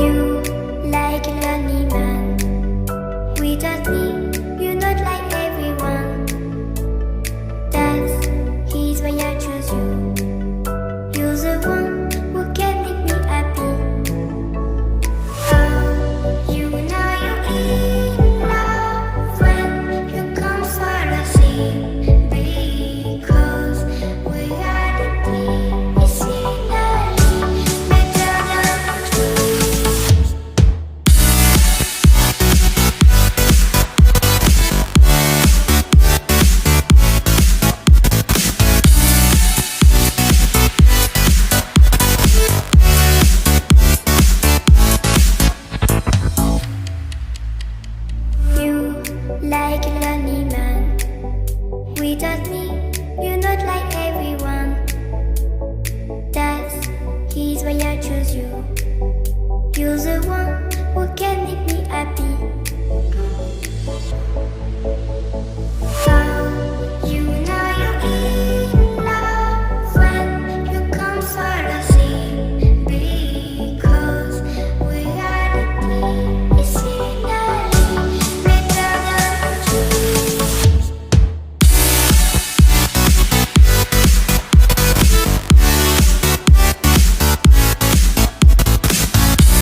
You like a lonely man. Without me, you're not like everyone. That's he's why I choose you. You're the one who can make me happy. Oh, you know you're in love when you come for the sea. Because we are the team, it's finally better than dreams. You like a lonely man. Without me, you're not like everyone. That's he's why I choose you.